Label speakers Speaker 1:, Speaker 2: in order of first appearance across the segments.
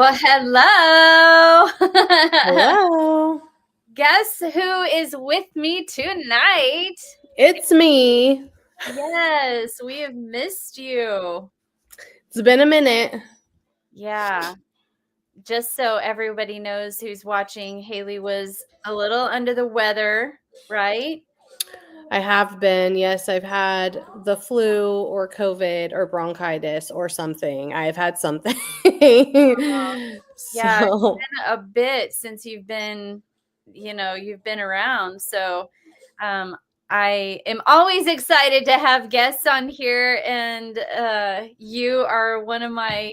Speaker 1: Well, hello.
Speaker 2: Hello.
Speaker 1: Guess who is with me tonight?
Speaker 2: It's me.
Speaker 1: Yes, we have missed you.
Speaker 2: It's been a minute.
Speaker 1: Yeah. Just so everybody knows who's watching, Haley was a little under the weather, right?
Speaker 2: I have been. Yes, I've had the flu or COVID or bronchitis or something. I've had something.
Speaker 1: Yeah, it's
Speaker 2: So,
Speaker 1: been a bit since you've been around. So, I am always excited to have guests on here, and you are one of my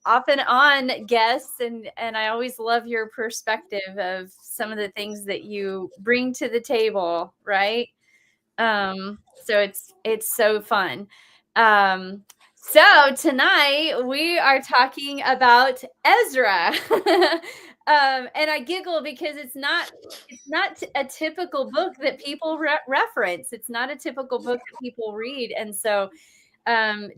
Speaker 1: off and on guests, and I always love your perspective of some of the things that you bring to the table, right? So it's so fun. Um, so tonight we are talking about Ezra. And I giggle because it's not a typical book that people reference. It's not a typical book that people read, and so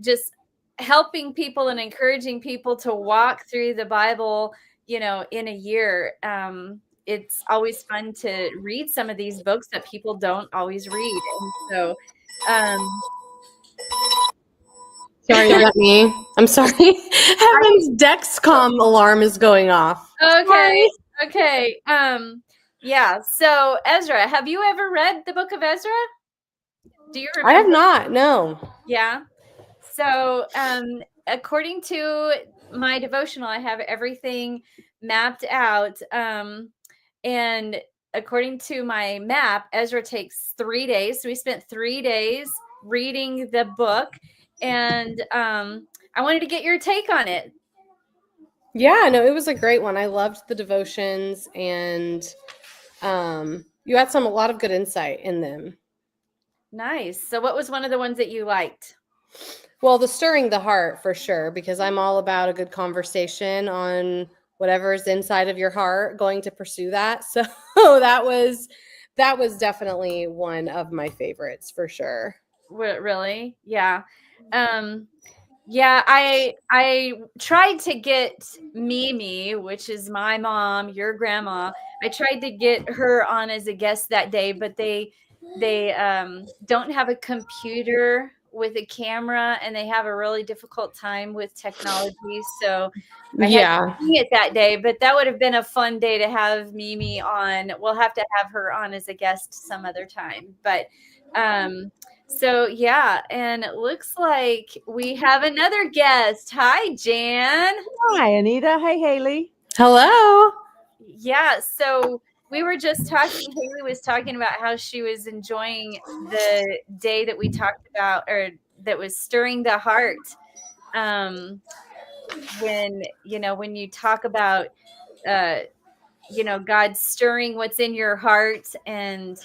Speaker 1: just helping people and encouraging people to walk through the Bible, in a year. It's always fun to read some of these books that people don't always read. And so, um,
Speaker 2: sorry, is that me? I'm sorry. Heaven's Dexcom alarm is going off.
Speaker 1: okay,
Speaker 2: Sorry.
Speaker 1: okay. Yeah. So Ezra, have you ever read the book of Ezra? Do you
Speaker 2: I have
Speaker 1: remember?
Speaker 2: not. No.
Speaker 1: Yeah. So, according to my devotional, I have everything mapped out. And according to my map, Ezra takes 3 days. So we spent 3 days reading the book, and I wanted to get your take on it.
Speaker 2: Yeah, no, it was a great one. I loved the devotions and you had a lot of good insight in them.
Speaker 1: Nice. So, what was one of the ones that you liked?
Speaker 2: Well, the stirring the heart for sure, because I'm all about a good conversation on whatever is inside of your heart, going to pursue that. So that was definitely one of my favorites for sure.
Speaker 1: Really? Yeah. Um, Yeah, I tried to get Mimi, which is my mom, your grandma. I tried to get her on as a guest that day, but they don't have a computer with a camera, and they have a really difficult time with technology. So I had to
Speaker 2: Yeah.
Speaker 1: wing it that day, but that would have been a fun day to have Mimi on. We'll have to have her on as a guest some other time. But so yeah, and it looks like we have another guest. Hi, Jan.
Speaker 3: Hi, Anita. Hey, Haley.
Speaker 2: Hello.
Speaker 1: Yeah, so we were just talking, Haley was talking about how she was enjoying the day that we talked about, or that was stirring the heart. When you talk about uh God stirring what's in your heart. And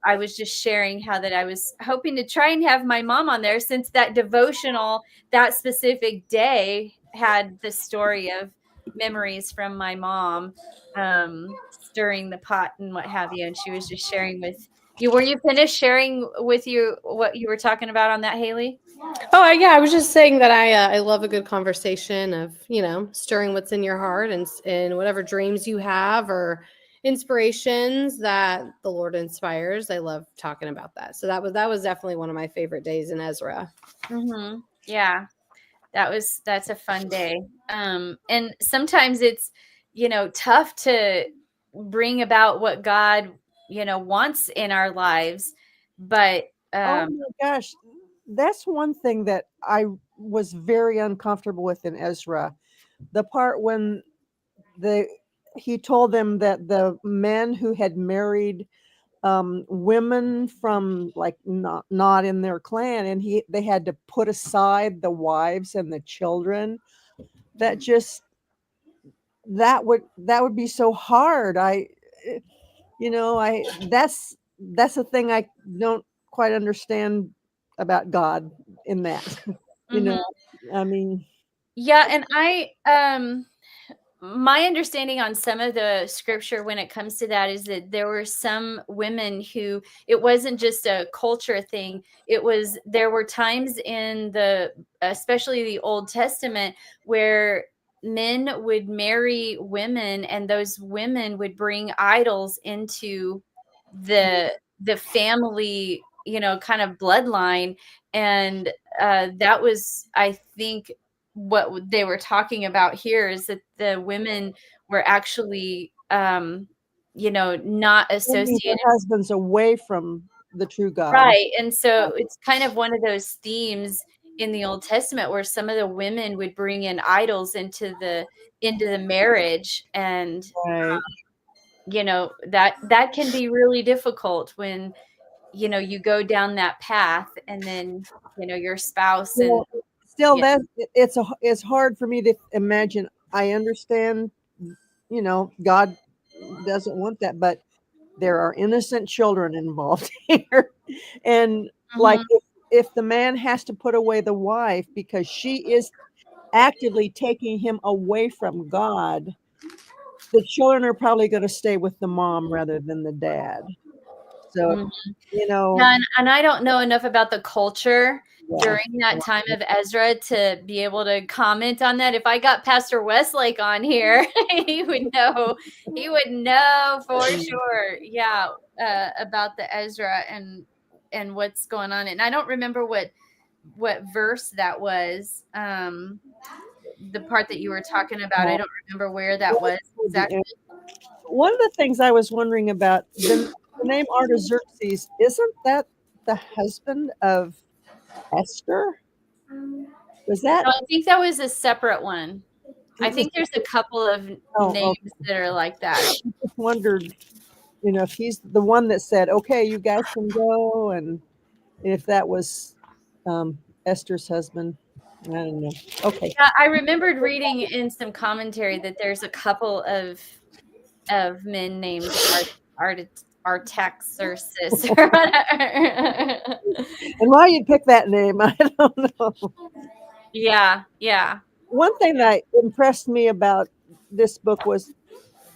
Speaker 1: I was just sharing how that I was hoping to try and have my mom on there, since that devotional, that specific day, had the story of memories from my mom stirring the pot and what have you. And she was just sharing with you. Were you finished sharing with you what you were talking about on that, Haley?
Speaker 2: Oh, yeah, I was just saying that I love a good conversation of, stirring what's in your heart and whatever dreams you have or inspirations that the Lord inspires. I love talking about that. So that was definitely one of my favorite days in Ezra.
Speaker 1: Mm-hmm. Yeah. That's a fun day. And sometimes it's, tough to bring about what God, wants in our lives. But
Speaker 3: Oh my gosh. That's one thing that I was very uncomfortable with in Ezra. The part when he told them that the men who had married women from like not in their clan, and they had to put aside the wives and the children. That just that would be so hard. That's the thing I don't quite understand about God in that. you
Speaker 1: mhm.
Speaker 3: know, I mean,
Speaker 1: Yeah, and my understanding on some of the scripture when it comes to that is that there were some women who, it wasn't just a culture thing. There were times in especially the Old Testament, where men would marry women, and those women would bring idols into the family, kind of bloodline. And that was, I think, what they were talking about here, is that the women were actually not
Speaker 3: Sending their
Speaker 1: associated.
Speaker 3: husbands away from the true God.
Speaker 1: Right. And so it's kind of one of those themes in the Old Testament where some of the women would bring in idols into the marriage. And
Speaker 3: Right.
Speaker 1: that can be really difficult when you go down that path, and then your spouse and
Speaker 3: Well, still,
Speaker 1: yeah.
Speaker 3: it's hard for me to imagine. I understand, God doesn't want that, but there are innocent children involved here, and like
Speaker 1: Mhm.
Speaker 3: if the man has to put away the wife because she is actively taking him away from God, the children are probably going to stay with the mom rather than the dad. So,
Speaker 1: Mhm.
Speaker 3: you know,
Speaker 1: Yeah, and I don't know enough about the culture
Speaker 3: yeah.
Speaker 1: during that time of Ezra to be able to comment on that. If I got Pastor Westlake on here, he would know. He would know for sure. Yeah, about the Ezra and what's going on. And I don't remember what verse that was. The part that you were talking about, I don't remember where that was exactly.
Speaker 3: One of the things I was wondering about the name Artaxerxes, isn't that the husband of Esther? Was that?
Speaker 1: No, I think that was a separate one. I
Speaker 3: It was.
Speaker 1: think there's a couple of
Speaker 3: Oh,
Speaker 1: names that are like that.
Speaker 3: I just wondered, if he's the one that said, "Okay, you guys can go," and if that was Esther's husband. I don't know. Okay.
Speaker 1: Yeah, I remembered reading in some commentary that there's a couple of men named Artaxerxes or whatever.
Speaker 3: And why you'd pick that name, I don't know.
Speaker 1: Yeah, yeah.
Speaker 3: One thing that impressed me about this book was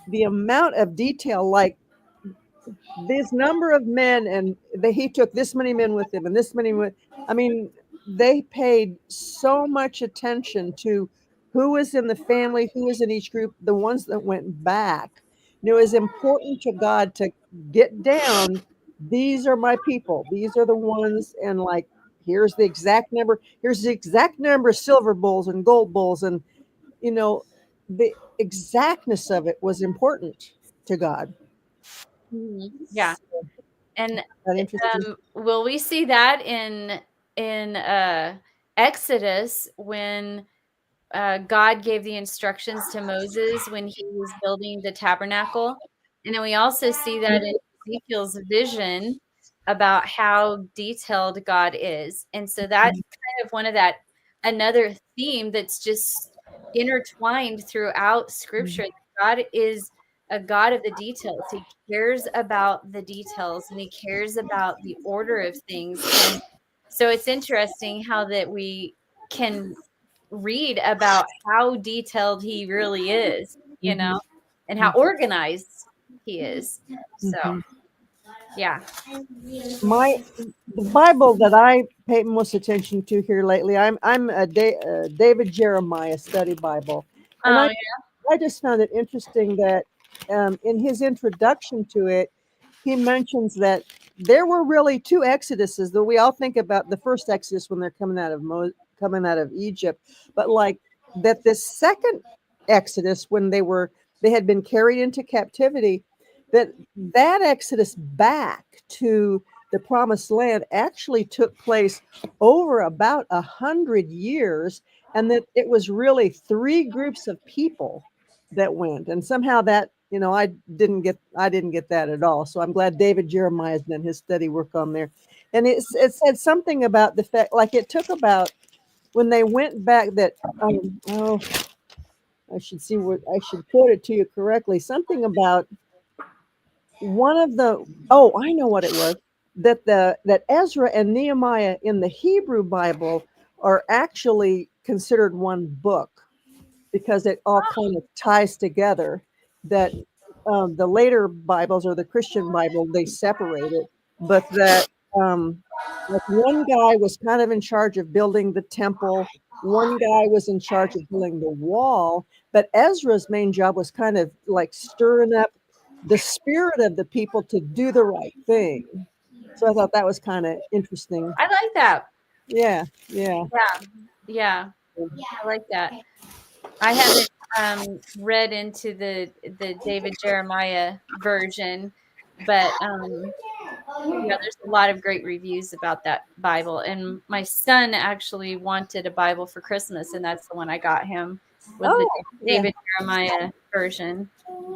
Speaker 3: the amount of detail, like this number of men, and he took this many men with him, and this many. I mean, they paid so much attention to who was in the family, who was in each group, the ones that went back. It was important to God to get down. These are my people. These are the ones, and like, here's the exact number. Here's the exact number of silver bulls and gold bulls, and you know, the exactness of it was important to God.
Speaker 1: Mhm. Yeah. And
Speaker 3: That interesting.
Speaker 1: will we see that in Exodus when God gave the instructions to Moses when he was building the tabernacle? And then we also see that in Ezekiel's vision about how detailed God is. And so that's kind of another theme that's just intertwined throughout scripture. God is a God of the details. He cares about the details, and he cares about the order of things. And so it's interesting how that we can read about how detailed he really is,
Speaker 3: Mhm,
Speaker 1: and how
Speaker 3: mhm,
Speaker 1: organized he is. So,
Speaker 3: mhm.
Speaker 1: yeah.
Speaker 3: My The Bible that I pay most attention to here lately, I'm a David Jeremiah study Bible, and
Speaker 1: Oh,
Speaker 3: I just found it interesting that in his introduction to it, he mentions that there were really two exoduses. Though we all think about the first exodus when they're coming out of Egypt, but like that this second exodus when they had been carried into captivity, that exodus back to the promised land actually took place over about 100 years, and that it was really three groups of people that went, and somehow that I didn't get that at all. So I'm glad David Jeremiah has done his study work on there, and it said something about the fact, like it took about when they went back that oh, I should quote it to you correctly, something about one of the I know what it was, that Ezra and Nehemiah in the Hebrew Bible are actually considered one book. because it all kind of ties together. That the later Bibles or the Christian Bible, they separate it, but that like one guy was kind of in charge of building the temple, one guy was in charge of building the wall, but Ezra's main job was kind of like stirring up the spirit of the people to do the right thing. So I thought that was kind of interesting.
Speaker 1: I like that.
Speaker 3: Yeah.
Speaker 1: Yeah, I like that. I haven't read into the David Jeremiah version, but yeah, there's a lot of great reviews about that Bible. And my son actually wanted a Bible for Christmas, and that's the one I got him, was the
Speaker 3: Oh, yeah.
Speaker 1: David Jeremiah version.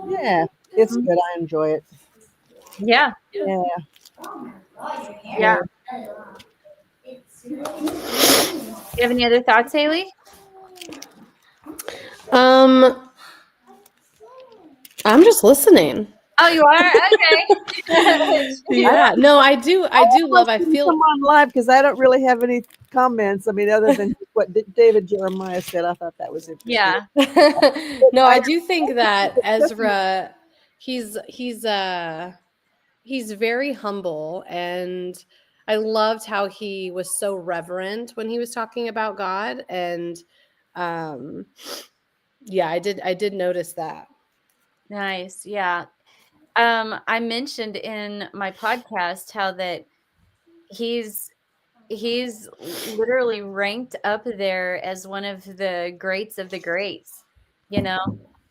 Speaker 3: Yeah. It's good. I enjoy it.
Speaker 1: Yeah,
Speaker 3: Yeah.
Speaker 1: yeah.
Speaker 3: So,
Speaker 1: You have any other thoughts, Haley?
Speaker 2: I'm just listening.
Speaker 1: Oh, you are? Okay.
Speaker 2: Yeah. No, I do love, I
Speaker 3: Come
Speaker 2: feel
Speaker 3: on live because I don't really have any comments. I mean, other than what David Jeremiah said, I thought that was interesting.
Speaker 1: Yeah.
Speaker 2: no, I do think that Ezra, he's very humble, and I loved how he was so reverent when he was talking about God. And yeah, I did notice that.
Speaker 1: Nice. Yeah. I mentioned in my podcast how that he's literally ranked up there as one of the greats of the greats, you know?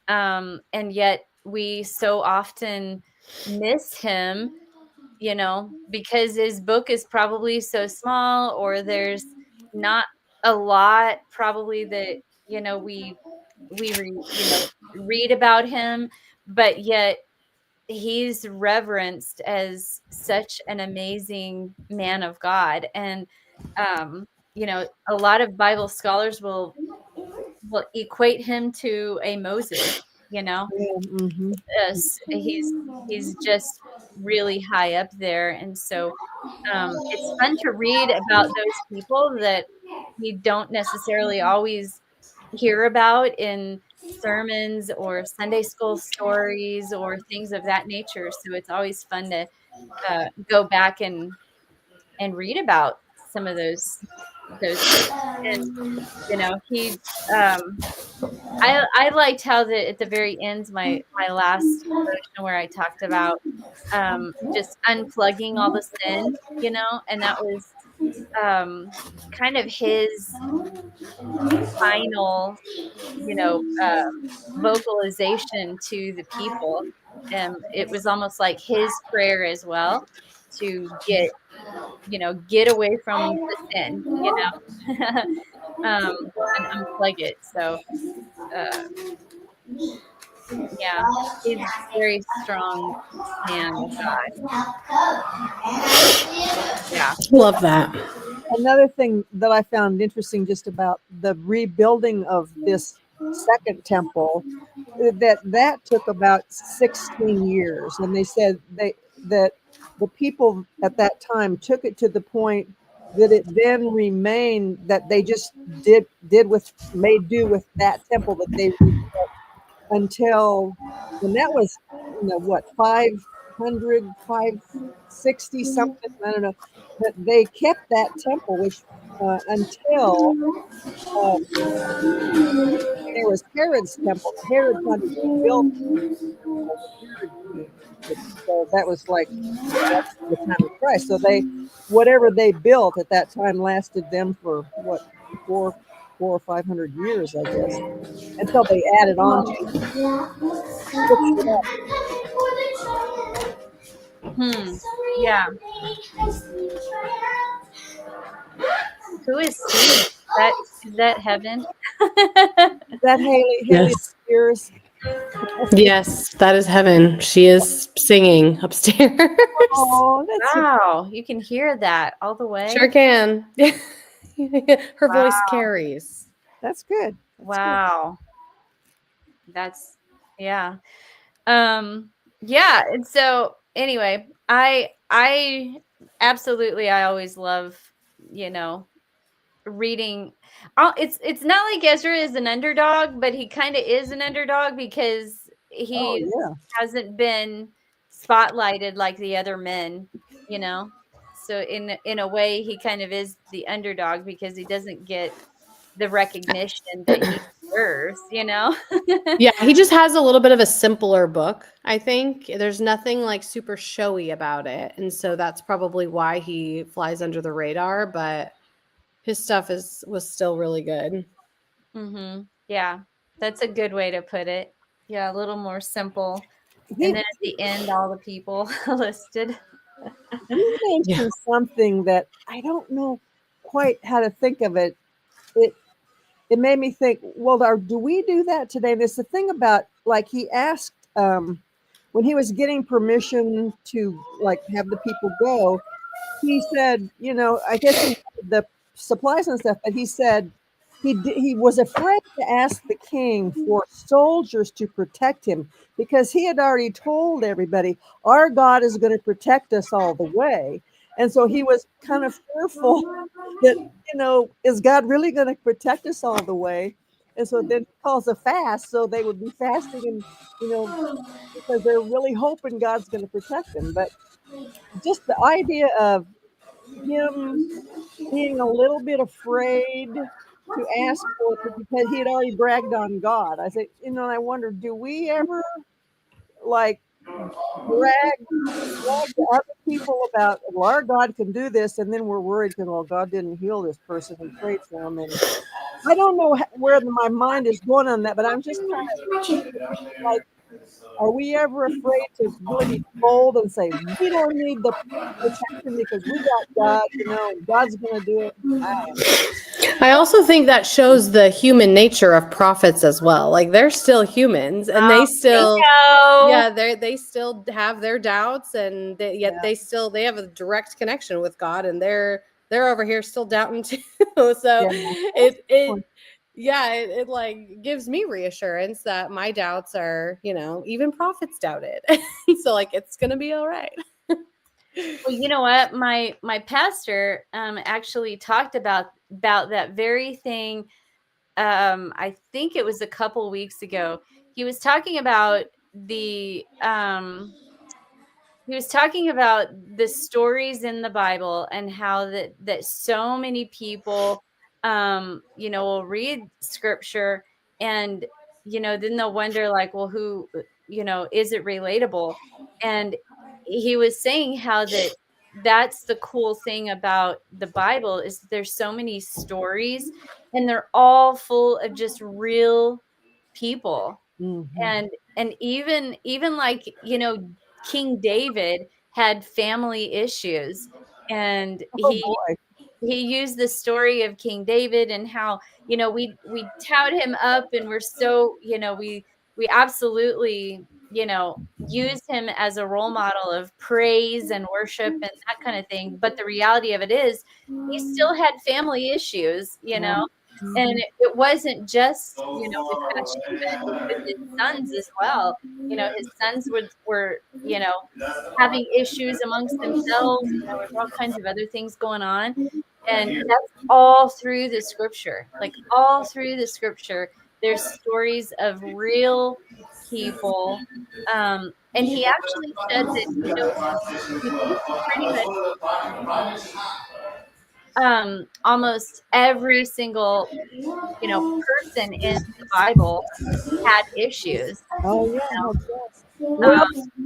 Speaker 1: And yet we so often miss him, because his book is probably so small, or there's not a lot probably that, we read about him, but yet he's reverenced as such an amazing man of God. And a lot of Bible scholars will equate him to a Moses.
Speaker 3: Yeah. Mm-hmm.
Speaker 1: Yes, he's just really high up there. And so it's fun to read about those people that we don't necessarily always hear about in sermons or Sunday school stories or things of that nature. So it's always fun to go back and read about some of those people. And he I liked how at the very end, my last devotion where I talked about just unplugging all the sin, and that was kind of his final, vocalization to the people. It was almost like his prayer as well, to get away from the sin, and unplug it. So, uh, yeah, he's a very strong man of God. Yeah.
Speaker 2: Love that.
Speaker 3: Another thing that I found interesting just about the rebuilding of this second temple, that took about 16 years, and they said that the people at that time took it to the point that it then remained, that they just made do with that temple that they rebuilt until, and that was, what, 500, 560 something, I don't know, but they kept that temple, which until um, there was Herod's temple. Herod wanted to rebuild Herod king. So that was like the time of Christ. So whatever they built at that time lasted them for what, 400 or 500 years, I guess, until they added on to it. Switched it up.
Speaker 1: Yeah. Who is singing? Is that heaven?
Speaker 3: That Haley
Speaker 2: Yes.
Speaker 3: Spears.
Speaker 2: Yes, that is heaven. She is singing upstairs.
Speaker 3: Oh, that's
Speaker 1: Wow, you can hear that all the way.
Speaker 2: Sure can. Her voice carries.
Speaker 3: that's good.
Speaker 1: Wow. That's yeah. Yeah, and so anyway, I absolutely, I always love, reading. It's not like Ezra is an underdog, but he kind of is an underdog because
Speaker 3: Oh
Speaker 1: he
Speaker 3: yeah.
Speaker 1: hasn't been spotlighted like the other men, you know. So in a way, he kind of is the underdog because he doesn't get the recognition that he deserves, you know.
Speaker 2: Yeah, he just has a little bit of a simpler book, I think. There's nothing like super showy about it. And so that's probably why he flies under the radar, but his stuff was still really good.
Speaker 1: Yeah, that's a good way to put it. Yeah, a little more simple. And
Speaker 3: He
Speaker 1: then at the end, all the people listed.
Speaker 3: he
Speaker 2: Yeah.
Speaker 3: mentioned something that I don't know quite how to think of it. It it made me think, well, do we do that today? And it's the thing about, like, he asked when he was getting permission to like have the people go, he said, I guess he wanted the supplies and stuff, but he said he was afraid to ask the king for soldiers to protect him because he had already told everybody, our God is going to protect us all the way. And so he was kind of fearful that, is God really going to protect us all the way? And so then he calls a fast, so they would be fasting and, you know, because they're really hoping God's going to protect them. But just the idea of him being a little bit afraid to ask for it because he had already bragged on God. I said, and I wonder, do we ever like brag to other people about, well, our God can do this, and then we're worried because, well, God didn't heal this person who prayed for him. And I don't know where my mind is going on that, but I'm just kind of like, are we ever afraid to really be bold and say, we don't need the protection because we got God, and God's going to do it?
Speaker 2: I also think that shows the human nature of prophets as well. Like they're still humans and they still
Speaker 1: Bingo.
Speaker 2: yeah, they still have their doubts and yet they have a direct connection with God and they're over here still doubting too. So
Speaker 3: Yeah.
Speaker 2: it yeah, it like gives me reassurance that my doubts are, even prophets doubted. So like it's going to be all right.
Speaker 1: Well, you know what? My pastor actually talked about that very thing. I think it was a couple weeks ago. He was talking about the stories in the Bible and how that so many people will read scripture and then they'll wonder like, well, who is it relatable? And he was saying how that's the cool thing about the Bible is there's so many stories and they're all full of just real people.
Speaker 3: Mhm.
Speaker 1: And even like King David had family issues, and
Speaker 3: Oh boy.
Speaker 1: he used the story of King David and how we tout him up and we're so we absolutely use him as a role model of praise and worship and that kind of thing, but the reality of it is he still had family issues,
Speaker 3: Yeah.
Speaker 1: and
Speaker 3: Mhm.
Speaker 1: it wasn't just with Bathsheba, with his sons as well. His sons were having issues amongst themselves, and there was all kinds of other things going on. And that's all through the scripture. Like all through the scripture, there's stories of real people. And he actually said that he thinks pretty much almost every single person in the Bible had issues.
Speaker 3: Oh yeah, no yes.
Speaker 1: Um,
Speaker 3: Well,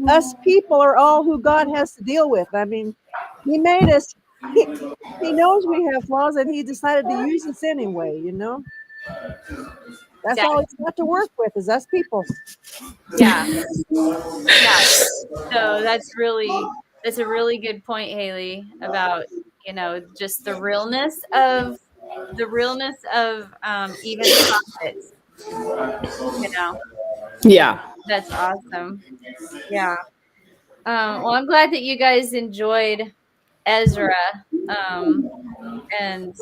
Speaker 3: us people are all who God has to deal with. I mean, He made us. He, he knows we have flaws, and He decided to use us anyway. That's all
Speaker 1: exactly.
Speaker 3: He's got to work with is us people.
Speaker 1: Yeah. Yeah. So that's a really good point, Haley, about just the realness of even prophets.
Speaker 2: Yeah.
Speaker 1: That's awesome. Yeah. Well, I'm glad that you guys enjoyed Ezra, and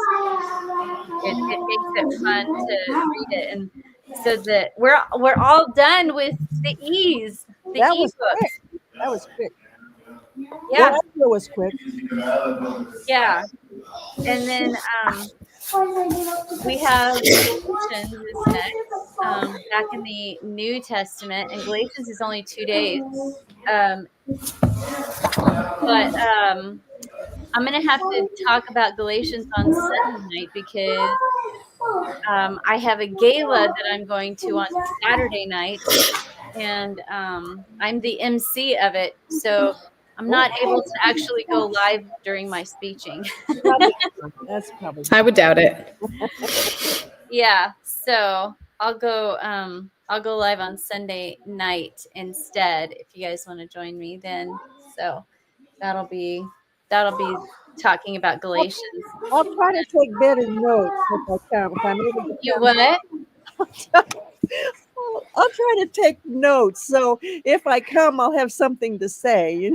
Speaker 1: it makes it fun to read it, and so that we're all done with the
Speaker 3: That was
Speaker 1: ebook.
Speaker 3: quick. That was quick. Well,
Speaker 1: Yeah.
Speaker 3: Ezra was quick.
Speaker 1: Yeah. And then we have Galatians is next, back in the New Testament, and Galatians is only 2 days. Um, but I'm gonna have to talk about Galatians on Sunday night because I have a gala that I'm going to on Saturday night, and I'm the MC of it, so I'm not able to actually go live during my speeching.
Speaker 3: Probably not. That's probably
Speaker 2: I would doubt it.
Speaker 1: Yeah, so I'll go live on Sunday night instead if you guys want to join me then. So that'll be talking about Galatians.
Speaker 3: I'll try to take better notes if I come. If I'm able to
Speaker 1: You
Speaker 3: come,
Speaker 1: what?
Speaker 3: I'll try to take notes. So if I come, I'll have something to say.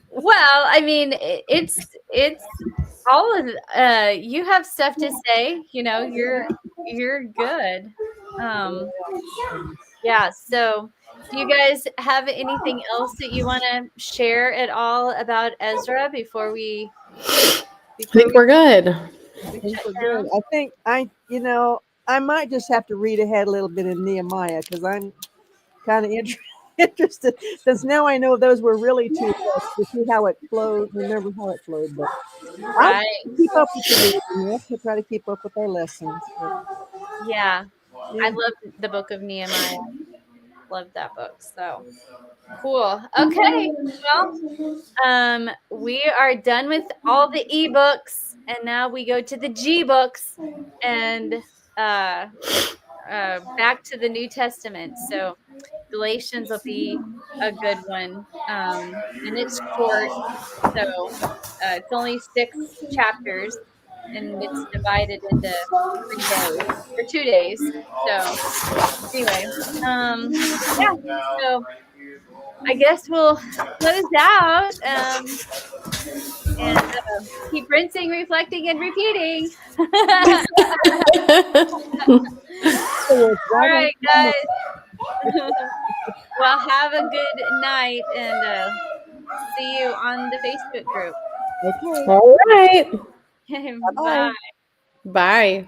Speaker 1: Well, I mean, it's all of you have stuff to say, you're good. Um yeah, so do you guys have anything else that you want to share at all about Ezra before we
Speaker 2: I think we're good.
Speaker 3: I think
Speaker 1: shut
Speaker 3: we're
Speaker 1: down?
Speaker 3: good. I think I might just have to read ahead a little bit in Nehemiah because I'm kind of interested. Since now I know those were really 2 books to see how it flowed. Remember how it flowed, but I'll
Speaker 1: Right.
Speaker 3: keep up with the reading. We have to try to keep up with our lessons. But,
Speaker 1: Yeah. I
Speaker 3: yeah.
Speaker 1: love the book of Nehemiah. Love that book. So cool. Okay. Well, we are done with all the ebooks, and now we go to the G books and back to the New Testament. So Galatians will be a good one, and it's short, so it's only 6 chapters, and it's divided into 3 days or 2 days. So anyway, yeah. So I guess we'll close out. And keep rinsing, reflecting, and repeating. All
Speaker 3: So it's right on
Speaker 1: right,
Speaker 3: time.
Speaker 1: guys. Well, have a good night, and see you on the Facebook group.
Speaker 3: Okay.
Speaker 2: All right.
Speaker 3: Bye bye.
Speaker 1: Bye.
Speaker 2: Bye.